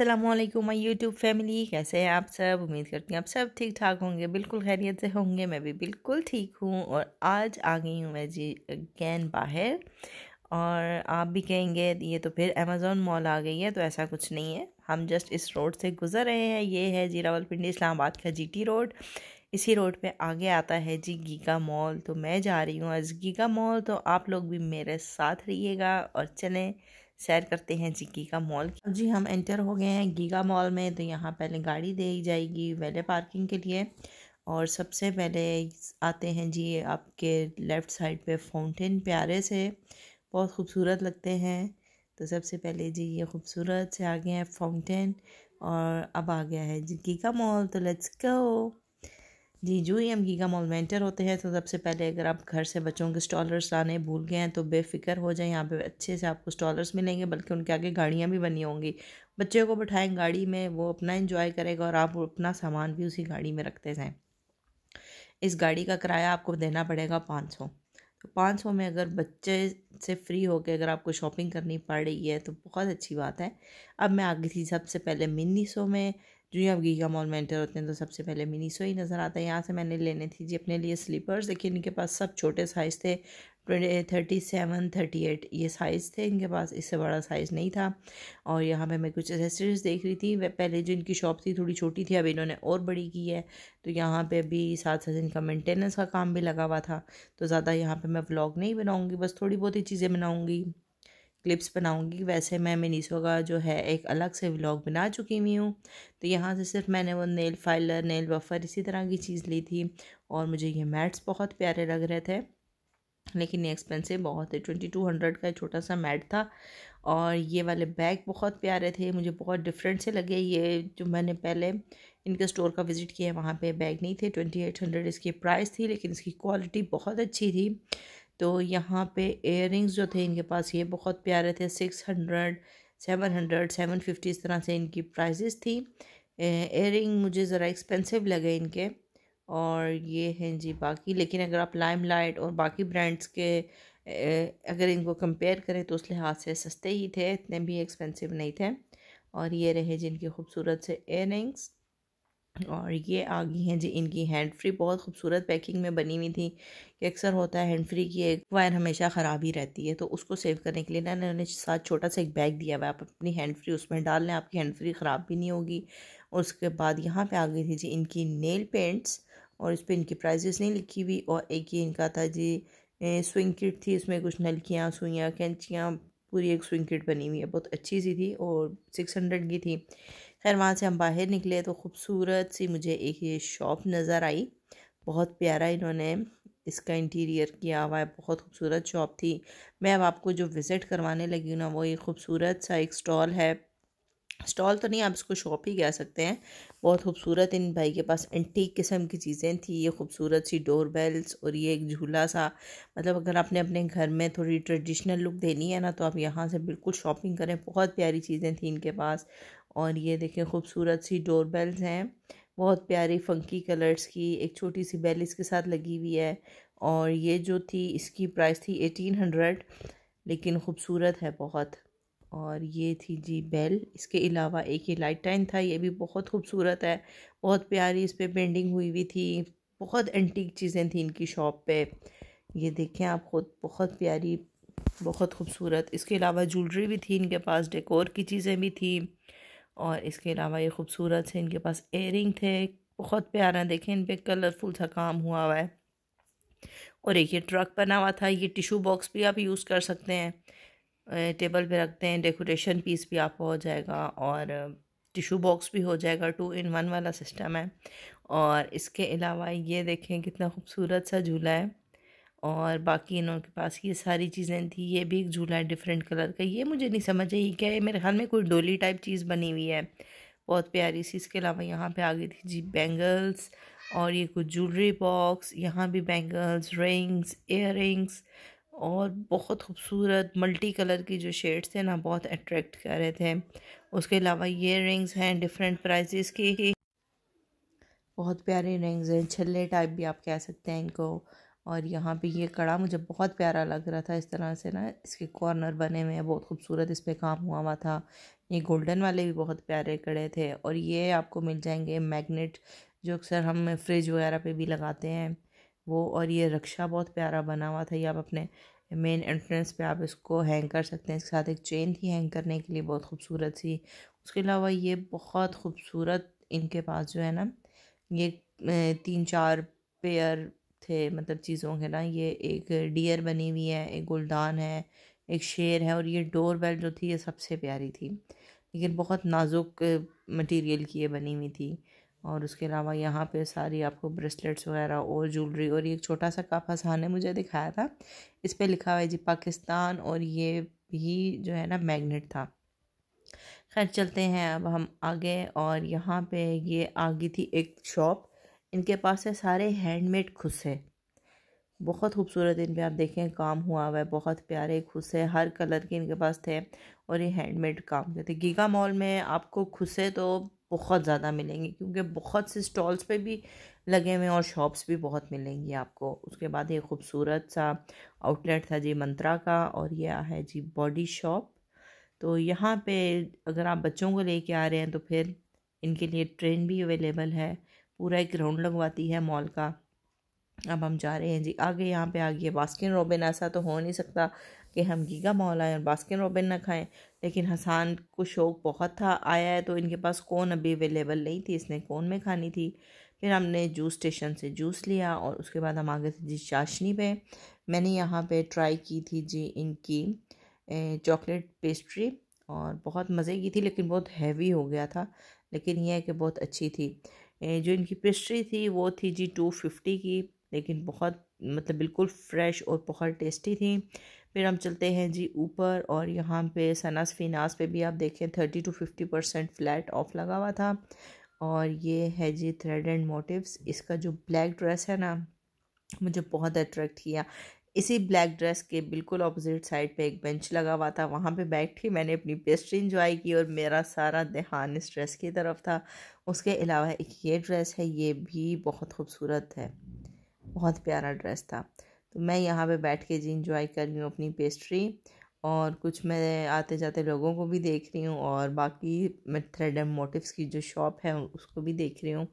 अस्सलामुअलैकुम my YouTube family, कैसे हैं आप सब। उम्मीद करती हूँ आप सब ठीक ठाक होंगे, बिल्कुल खैरियत से होंगे। मैं भी बिल्कुल ठीक हूँ और आज आ गई हूँ मैं जी अगेन बाहर। और आप भी कहेंगे ये तो फिर अमेज़ॉन मॉल आ गई है, तो ऐसा कुछ नहीं है। हम जस्ट इस रोड से गुजर रहे हैं। ये है जी रावलपिंडी इस्लामाबाद का जीटी रोड। इसी रोड पे आगे आता है जी गीगा मॉल। तो मैं जा रही हूँ आज गीगा मॉल, तो आप लोग भी मेरे साथ रहिएगा और चलें सैर करते हैं जी गीगा मॉल। अब जी हम एंटर हो गए हैं गीगा मॉल में। तो यहाँ पहले गाड़ी दी जाएगी वैले पार्किंग के लिए। और सबसे पहले आते हैं जी आपके लेफ़्ट साइड पे फाउंटेन, प्यारे से बहुत खूबसूरत लगते हैं। तो सबसे पहले जी ये खूबसूरत से आ गए हैं फाउंटेन और अब आ गया है जी गीगा मॉल। तो लेट्स गो जी। जो ही हम गीगा मॉल में एंटर होते हैं तो सबसे पहले अगर आप घर से बच्चों के स्टॉलर्स लाने भूल गए हैं तो बेफिक्र हो जाए, यहाँ पे अच्छे से आपको स्टॉलर्स मिलेंगे, बल्कि उनके आगे गाड़ियाँ भी बनी होंगी। बच्चे को बिठाएं गाड़ी में, वो अपना एंजॉय करेगा और आप अपना सामान भी उसी गाड़ी में रखते जाएँ। इस गाड़ी का किराया आपको देना पड़ेगा 500। तो 500 में अगर बच्चे से फ्री होकर अगर आपको शॉपिंग करनी पड़ रही है तो बहुत अच्छी बात है। अब मैं आ गई थी सबसे पहले मिनीसो में। जो ही आप गीगा मॉल में एंटर होते हैं तो सबसे पहले मिनीसो ही नज़र आता है। यहाँ से मैंने लेने थी जी अपने लिए स्लीपर्स। देखिए इनके पास सब छोटे साइज़ थे, 37, 38 ये साइज़ थे इनके पास, इससे बड़ा साइज़ नहीं था। और यहाँ पे मैं कुछ एसेसरीज देख रही थी। वह पहले जो इनकी शॉप थी थोड़ी छोटी थी, अब इन्होंने और बड़ी की है। तो यहाँ पे भी साथ साथ इनका मेंटेनेंस का काम भी लगा हुआ था। तो ज़्यादा यहाँ पे मैं व्लॉग नहीं बनाऊँगी, बस थोड़ी बहुत ही चीज़ें बनाऊँगी, क्लिप्स बनाऊँगी। वैसे मैं मिनीसो का जो है एक अलग से व्लॉग बना चुकी हुई हूँ। तो यहाँ से सिर्फ मैंने वो नेल फाइलर, नेल बफर इसी तरह की चीज़ ली थी। और मुझे ये मैट्स बहुत प्यारे लग रहे थे, लेकिन ये एक्सपेंसिव बहुत है। 2200 का छोटा सा मैट था। और ये वाले बैग बहुत प्यारे थे, मुझे बहुत डिफरेंट से लगे। ये जो मैंने पहले इनके स्टोर का विज़िट किया वहाँ पे बैग नहीं थे। 2800 इसकी प्राइस थी, लेकिन इसकी क्वालिटी बहुत अच्छी थी। तो यहाँ पे इयररिंग्स जो थे इनके पास ये बहुत प्यारे थे। 600, 700, 750 इस तरह से इनकी प्राइजेस थी। इयररिंग मुझे ज़रा एक्सपेंसिव लगे इनके। और ये हैं जी बाकी, लेकिन अगर आप लाइमलाइट और बाकी ब्रांड्स के अगर इनको कंपेयर करें तो उस लिहाज से सस्ते ही थे, इतने भी एक्सपेंसिव नहीं थे। और ये रहे जिनकी खूबसूरत से इयररिंग्स। और ये आ गई हैं जी इनकी हैंड फ्री, बहुत खूबसूरत पैकिंग में बनी हुई थी। कि अक्सर होता है हैंड फ्री की एक वायर हमेशा ख़राब ही रहती है, तो उसको सेव करने के लिए ना इन्होंने साथ छोटा सा एक बैग दिया हुआ है। आप अपनी हैंड फ्री उसमें डाल लें, आपकी हैंड फ्री ख़राब भी नहीं होगी। और उसके बाद यहाँ पे आ गई थी जी इनकी नेल पेंट्स, और इस पर इनकी प्राइजेस नहीं लिखी हुई। और एक ये इनका था जी स्विंग किट थी, उसमें कुछ नलकियाँ, सुइयाँ, कैंचियाँ, पूरी एक स्विंग किट बनी हुई है, बहुत अच्छी सी थी और 600 की थी। खैर वहाँ से हम बाहर निकले तो खूबसूरत सी मुझे एक ये शॉप नज़र आई। बहुत प्यारा इन्होंने इसका इंटीरियर किया हुआ है, बहुत खूबसूरत शॉप थी। मैं अब आपको जो विज़िट करवाने लगी हूँ ना, वो ये खूबसूरत सा एक स्टॉल है। स्टॉल तो नहीं, आप इसको शॉप ही कह सकते हैं। बहुत खूबसूरत इन भाई के पास एंटीक किस्म की चीज़ें थी। ये खूबसूरत सी डोर बेल्स और ये एक झूला सा, मतलब अगर आपने अपने घर में थोड़ी ट्रेडिशनल लुक देनी है ना तो आप यहाँ से बिल्कुल शॉपिंग करें। बहुत प्यारी चीज़ें थी इनके पास। और ये देखें खूबसूरत सी डोर बेल्स हैं, बहुत प्यारी फंकी कलर्स की। एक छोटी सी बेल इसके साथ लगी हुई है। और ये जो थी इसकी प्राइस थी 1800, लेकिन खूबसूरत है बहुत। और ये थी जी बेल। इसके अलावा एक ये लाइट टाइम था, ये भी बहुत खूबसूरत है, बहुत प्यारी इस पर पेंटिंग हुई हुई थी। बहुत एंटीक चीज़ें थी इनकी शॉप पे, ये देखें आप खुद, बहुत प्यारी, बहुत खूबसूरत। इसके अलावा ज्वेलरी भी थी इनके पास, डेकोर की चीज़ें भी थी। और इसके अलावा ये खूबसूरत से इनके पास इयररिंग थे, बहुत प्यारा। देखें इन पर कलरफुल सा काम हुआ हुआ है। और एक ये ट्रक बना हुआ था, ये टिशू बॉक्स भी आप यूज़ कर सकते हैं, टेबल पे रखते हैं, डेकोरेशन पीस भी आपका हो जाएगा और टिशू बॉक्स भी हो जाएगा। 2 in 1 वाला सिस्टम है। और इसके अलावा ये देखें कितना खूबसूरत सा झूला है। और बाकी इन्हों के पास ये सारी चीज़ें थी। ये भी एक झूला है डिफरेंट कलर का, ये मुझे नहीं समझ आई क्या है, मेरे ख्याल में कोई डोली टाइप चीज़ बनी हुई है, बहुत प्यारी सी। इसके अलावा यहाँ पे आ गई थी जी बैंगल्स, और ये कुछ ज्वेलरी बॉक्स, यहाँ भी बैंगल्स, रिंग्स, इयररिंग्स, और बहुत खूबसूरत मल्टी कलर की जो शेड्स थे ना, बहुत अट्रैक्ट कर रहे थे। उसके अलावा ये रिंग्स हैं डिफरेंट प्राइजेस की, बहुत प्यारे रिंग्स हैं, छल्ले टाइप भी आप कह सकते हैं इनको। और यहाँ पे ये कड़ा मुझे बहुत प्यारा लग रहा था, इस तरह से ना इसके कॉर्नर बने हुए हैं, बहुत खूबसूरत इस पे काम हुआ था। ये गोल्डन वाले भी बहुत प्यारे कड़े थे। और ये आपको मिल जाएंगे मैग्नेट, जो अक्सर हम फ्रिज वगैरह पे भी लगाते हैं वो। और ये रक्षा बहुत प्यारा बना हुआ था, ये आप अपने मेन एंट्रेंस पे आप इसको हैंग कर सकते हैं। इसके साथ एक चेन थी हैंग करने के लिए, बहुत खूबसूरत सी। उसके अलावा ये बहुत खूबसूरत इनके पास जो है ना, ये 3-4 पेयर थे मतलब चीज़ों के ना। ये एक डियर बनी हुई है, एक गुलदान है, एक शेर है, और ये डोर बेल जो थी ये सबसे प्यारी थी, लेकिन बहुत नाजुक मटेरियल की ये बनी हुई थी। और उसके अलावा यहाँ पे सारी आपको ब्रेसलेट्स वगैरह और ज्वेलरी। और ये एक छोटा सा कप हसान ने मुझे दिखाया था, इस पे लिखा हुआ है जी पाकिस्तान, और ये भी जो है ना मैग्नेट था। खैर चलते हैं अब हम आगे। और यहाँ पे ये आगे थी एक शॉप, इनके पास है सारे हैंडमेड खुसे, बहुत खूबसूरत इन पे आप देखें काम हुआ हुआ है, बहुत प्यारे खुसे हर कलर के इनके पास थे। और ये हैंडमेड काम के थे। गीगा मॉल में आपको खुसे तो बहुत ज़्यादा मिलेंगे, क्योंकि बहुत से स्टॉल्स पे भी लगे हुए हैं और शॉप्स भी बहुत मिलेंगी आपको। उसके बाद ये खूबसूरत सा आउटलेट था जी मंत्रा का, और यह है जी बॉडी शॉप। तो यहाँ पे अगर आप बच्चों को लेके आ रहे हैं तो फिर इनके लिए ट्रेन भी अवेलेबल है, पूरा एक राउंड लगवाती है मॉल का। अब हम जा रहे हैं जी आगे। यहाँ पे आ गई है बास्किन रॉबिन। ऐसा तो हो नहीं सकता कि हम गीगा मॉल आए और बास्किन रॉबिन ना खाएं, लेकिन हसान को शौक बहुत था, आया है तो इनके पास कोन अभी अवेलेबल नहीं थी, इसने कोन में खानी थी। फिर हमने जूस स्टेशन से जूस लिया, और उसके बाद हम आगे थे जी चाशनी पे। मैंने यहाँ पे ट्राई की थी जी इनकी चॉकलेट पेस्ट्री, और बहुत मज़े की थी, लेकिन बहुत हैवी हो गया था। लेकिन यह है कि बहुत अच्छी थी। जो इनकी पेस्ट्री थी वो थी जी 250 की, लेकिन बहुत मतलब बिल्कुल फ्रेश और बहुत टेस्टी थी। फिर हम चलते हैं जी ऊपर, और यहाँ पे सनास फिनास पे भी आप देखें 30-50% फ्लैट ऑफ लगा हुआ था। और ये है जी थ्रेड एंड मोटिव्स। इसका जो ब्लैक ड्रेस है ना, मुझे बहुत अट्रैक्ट किया। इसी ब्लैक ड्रेस के बिल्कुल ऑपोजिट साइड पे एक बेंच लगा हुआ था, वहाँ पे बैठी मैंने अपनी पेस्ट्री इंजॉय की, और मेरा सारा ध्यान इस ड्रेस की तरफ था। उसके अलावा एक ये ड्रेस है, ये भी बहुत खूबसूरत है, बहुत प्यारा ड्रेस था। तो मैं यहाँ पे बैठ के जी इंजॉय कर रही हूँ अपनी पेस्ट्री, और कुछ मैं आते जाते लोगों को भी देख रही हूँ, और बाकी मैं थ्रेड एंड मोटिव्स की जो शॉप है उसको भी देख रही हूँ।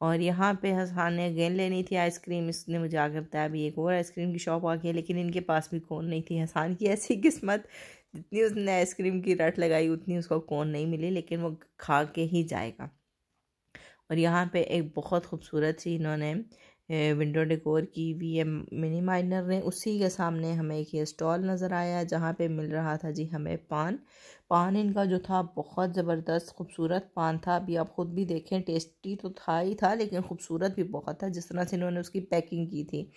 और यहाँ पे हसान ने अगेन लेनी थी आइसक्रीम, इसने मुझे आगे बताया भी एक और आइसक्रीम की शॉप आ गई, लेकिन इनके पास भी कोन नहीं थी। हसान की ऐसी किस्मत, जितनी उसने आइसक्रीम की रट लगाई उतनी उसको कोन नहीं मिली, लेकिन वो खा के ही जाएगा। और यहाँ पे एक बहुत खूबसूरत सी इन्होंने विंडो डेकोर की हुई है मिनी माइनर ने। उसी के सामने हमें एक ये स्टॉल नज़र आया, जहाँ पे मिल रहा था जी हमें पान इनका जो था बहुत ज़बरदस्त खूबसूरत पान था। अभी आप ख़ुद भी देखें, टेस्टी तो था ही था, लेकिन खूबसूरत भी बहुत था जिस तरह से इन्होंने उसकी पैकिंग की थी।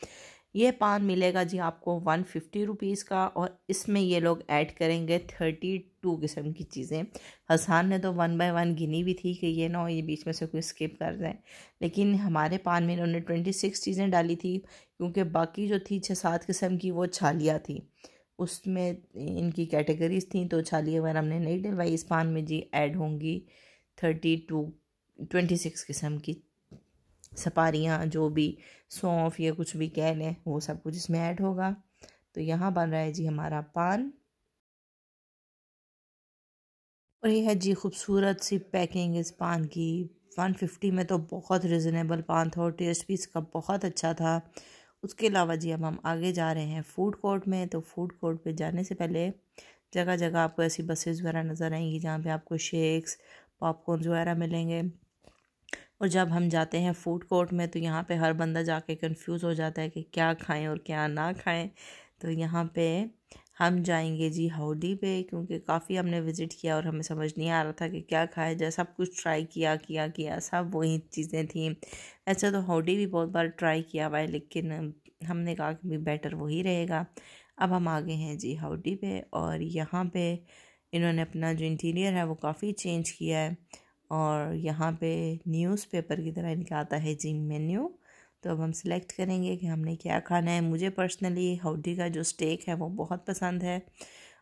ये पान मिलेगा जी आपको 150 रुपीज़ का, और इसमें ये लोग ऐड करेंगे 32 किस्म की चीज़ें। हसान ने तो 1 बाय 1 गिनी भी थी कि ये ना हो ये बीच में से कोई स्किप कर जाए, लेकिन हमारे पान में इन्होंने 26 चीज़ें डाली थी, क्योंकि बाकी जो थी 6-7 किस्म की वो छालियाँ थी, उसमें इनकी कैटेगरीज थी, तो छालियाँ वगैरह हमने नहीं डलवाई। इस पान में जी ऐड होंगी 26 किस्म की सपारियाँ, जो भी सौंफ या कुछ भी कह लें, वो सब कुछ इसमें ऐड होगा। तो यहाँ बन रहा है जी हमारा पान, और ये है जी खूबसूरत सी पैकिंग इस पान की। 150 में तो बहुत रिजनेबल पान था, और टेस्ट भी इसका बहुत अच्छा था। उसके अलावा जी अब हम आगे जा रहे हैं फूड कोर्ट में। तो फूड कोर्ट पे जाने से पहले जगह जगह आपको ऐसी बसेस वगैरह नज़र आएंगी, जहाँ पे आपको शेक्स पॉपकॉर्न वगैरह मिलेंगे। और जब हम जाते हैं फूड कोर्ट में, तो यहाँ पे हर बंदा जाके कंफ्यूज हो जाता है कि क्या खाएं और क्या ना खाएं। तो यहाँ पे हम जाएंगे जी हाउडी पे, क्योंकि काफ़ी हमने विज़िट किया और हमें समझ नहीं आ रहा था कि क्या खाएं। जैसा सब कुछ ट्राई किया किया किया सब वही चीज़ें थी। ऐसे तो हाउडी भी बहुत बार ट्राई किया हुआ है, लेकिन हमने कहा कि भी बेटर वही रहेगा। अब हम आ गए हैं जी हाउडी पे, और यहाँ पे इन्होंने अपना जो इंटीरियर है वो काफ़ी चेंज किया है। और यहाँ पे न्यूज़पेपर की तरह इनका आता है जी मेन्यू। तो अब हम सिलेक्ट करेंगे कि हमने क्या खाना है। मुझे पर्सनली हाउडी का जो स्टेक है वो बहुत पसंद है,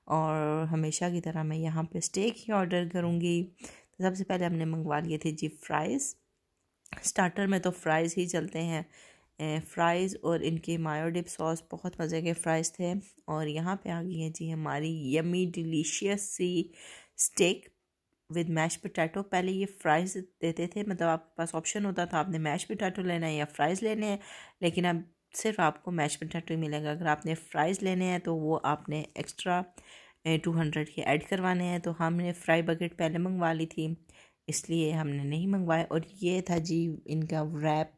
और हमेशा की तरह मैं यहाँ पे स्टेक ही ऑर्डर करूँगी। तो सबसे पहले हमने मंगवा लिए थे जी फ्राइज़। स्टार्टर में तो फ्राइज़ ही चलते हैं, फ़्राइज़ और इनके मायो डिप सॉस बहुत मज़े के फ़्राइज़ थे। और यहाँ पे आ गई है जी हमारी yummy delicious sea steak with mash potato. पहले ये फ़्राइज़ देते थे, मतलब आपके पास ऑप्शन होता था आपने मैश पोटैटो लेना है या फ़्राइज़ लेने हैं, लेकिन अब सिर्फ आपको मैश पोटैटो ही मिलेगा। अगर आपने फ़्राइज़ लेने हैं तो वो आपने एक्स्ट्रा 200 के ऐड करवाने हैं। तो हमने फ्राई बकेट पहले मंगवा ली थी, इसलिए हमने नहीं मंगवाया। और ये था जी इनका रैप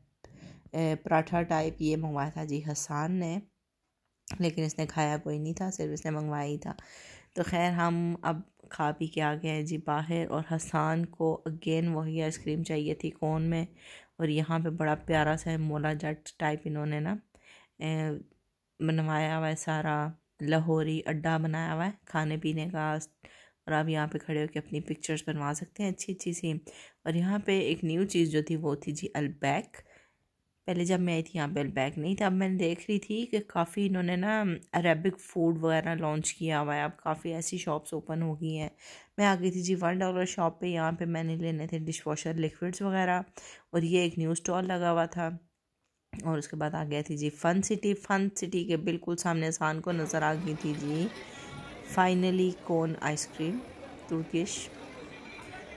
पराठा टाइप, ये मंगवाया था जी हसान ने, लेकिन इसने खाया कोई नहीं था, सिर्फ इसने मंगवाया ही था। तो खैर हम अब खा पी के आ गए हैं जी बाहर। और हसान को अगेन वही आइसक्रीम चाहिए थी कोन में। और यहाँ पे बड़ा प्यारा सा मोला जट टाइप इन्होंने ना बनवाया हुआ है, सारा लाहौरी अड्डा बनाया हुआ है खाने पीने का। और आप यहाँ पे खड़े होकर अपनी पिक्चर्स बनवा सकते हैं अच्छी अच्छी सी। और यहाँ पे एक न्यू चीज़ जो थी वो थी जी अलबैक। पहले जब मैं आई थी यहाँ पे अलबैक नहीं था। अब मैंने देख रही थी कि काफ़ी इन्होंने ना अरेबिक फूड वगैरह लॉन्च किया हुआ है, अब काफ़ी ऐसी शॉप्स ओपन हो गई हैं। मैं आ गई थी जी $1 शॉप पे, यहाँ पे मैंने लेने थे डिश वॉशर लिक्विड्स वगैरह। और ये एक न्यू स्टॉल लगा हुआ था। और उसके बाद आ गया थी जी फ़न सिटी। फ़न सिटी के बिल्कुल सामने आसान को नज़र आ गई थी जी फाइनली कोन आइसक्रीम तुर्किश।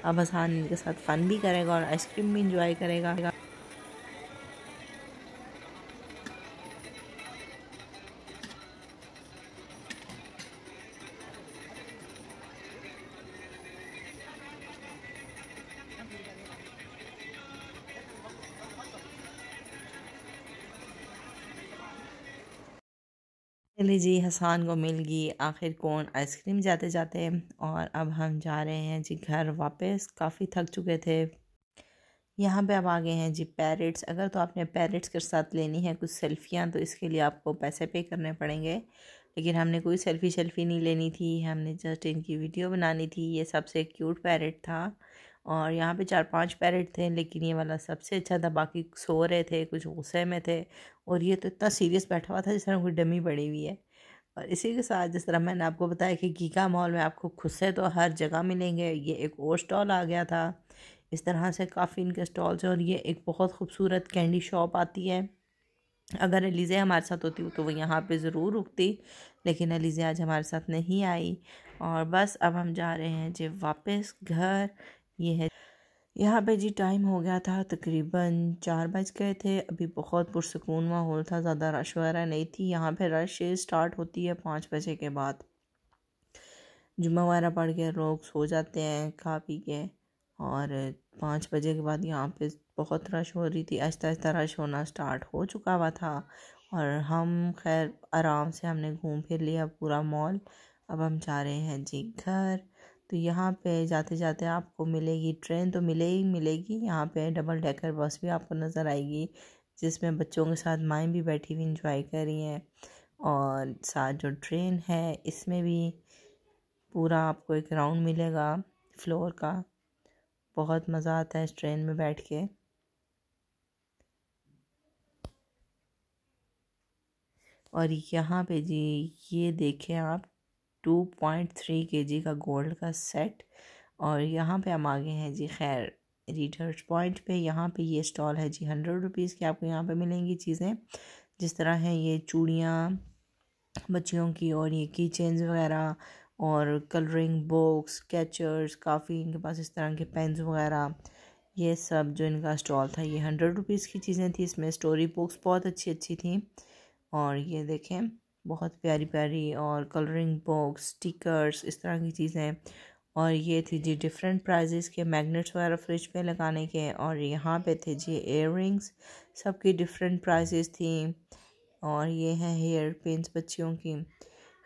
अब आसान इनके साथ फ़न भी करेगा और आइसक्रीम भी इंजॉय करेगा। चलिए जी हसान को मिल गई आखिर कौन आइसक्रीम जाते जाते। और अब हम जा रहे हैं जी घर वापस, काफ़ी थक चुके थे। यहाँ पे अब आ गए हैं जी पैरेट्स। अगर तो आपने पैरेट्स के साथ लेनी है कुछ सेल्फियाँ तो इसके लिए आपको पैसे पे करने पड़ेंगे, लेकिन हमने कोई सेल्फ़ी नहीं लेनी थी, हमने जस्ट इनकी वीडियो बनानी थी। ये सबसे क्यूट पैरेट था और यहाँ पे 4-5 पैरेट थे, लेकिन ये वाला सबसे अच्छा था। बाकी सो रहे थे, कुछ गुस्से में थे, और ये तो इतना सीरियस बैठा हुआ था जिस तरह कोई डमी पड़ी हुई है। और इसी के साथ जिस तरह मैंने आपको बताया कि गीगा मॉल में आपको खुस्से तो हर जगह मिलेंगे, ये एक और स्टॉल आ गया था। इस तरह से काफ़ी इनके स्टॉल्स हैं। और ये एक बहुत खूबसूरत कैंडी शॉप आती है। अगर एलिज़े हमारे साथ होती तो वो यहाँ पे ज़रूर रुकती, लेकिन एलिज़े आज हमारे साथ नहीं आई। और बस अब हम जा रहे हैं जी वापस घर। ये है यहाँ पे जी टाइम हो गया था तकरीबन 4 बज गए थे। अभी बहुत पुरसकून माहौल था, ज़्यादा रश वगैरह नहीं थी। यहाँ पे रश स्टार्ट होती है 5 बजे के बाद। जुम्मा वगैरह पढ़ के लोग सो जाते हैं खा पी के। और 5 बजे के बाद यहाँ पे बहुत रश हो रही थी, आहिस्ता आहिस्ता रश होना स्टार्ट हो चुका हुआ था। और हम खैर आराम से हमने घूम फिर लिया पूरा मॉल। अब हम जा रहे हैं जी घर। तो यहाँ पे जाते जाते आपको मिलेगी ट्रेन, तो मिलेगी यहाँ पे डबल डेकर बस भी आपको नज़र आएगी, जिसमें बच्चों के साथ माएँ भी बैठी हुई इंजॉय कर रही हैं। और साथ जो ट्रेन है इसमें भी पूरा आपको एक राउंड मिलेगा फ्लोर का। बहुत मज़ा आता है इस ट्रेन में बैठ के। और यहाँ पे जी ये देखें आप 2.3 kg का गोल्ड का सेट। और यहाँ पे हम आ गए हैं जी खैर रीडर्स पॉइंट पे। यहाँ पे ये स्टॉल है जी 100 रुपीज़ की। आपको यहाँ पे मिलेंगी चीज़ें जिस तरह हैं ये चूड़ियाँ बच्चियों की, और ये की चेन्स वगैरह, और कलरिंग बुक्स, स्केचर्स, काफ़ी इनके पास इस तरह के पेन्स वगैरह। ये सब जो इनका स्टॉल था ये 100 रुपीज़ की चीज़ें थी। इसमें स्टोरी बुक्स बहुत अच्छी अच्छी थी। और ये देखें बहुत प्यारी प्यारी, और कलरिंग बुक्स, स्टिकर्स, इस तरह की चीज़ें। और ये थी जी डिफरेंट प्राइजेस के मैग्नेट्स वगैरह फ्रिज पे लगाने के। और यहाँ पे थे जी इयररिंग्स, सबकी डिफरेंट प्राइजेस थी। और ये हैं हेयर पिन्स बच्चियों की।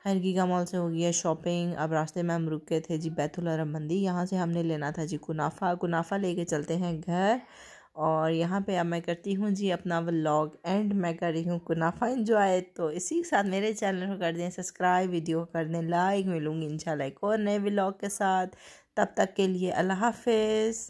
खैर गीगा मॉल से हो गया शॉपिंग। अब रास्ते में हम रुके थे जी बैतुल अरब मंदी। यहाँ से हमने लेना था जी कुनाफा लेके चलते हैं घर। और यहाँ पे अब मैं करती हूँ जी अपना व्लॉग एंड। मैं कर रही हूँ कुनाफा एंजॉय। तो इसी के साथ मेरे चैनल को कर दें सब्सक्राइब, वीडियो को कर दें लाइक। मिलूँगी इंशाल्लाह एक और नए व्लॉग के साथ। तब तक के लिए अल्लाह हाफिज़।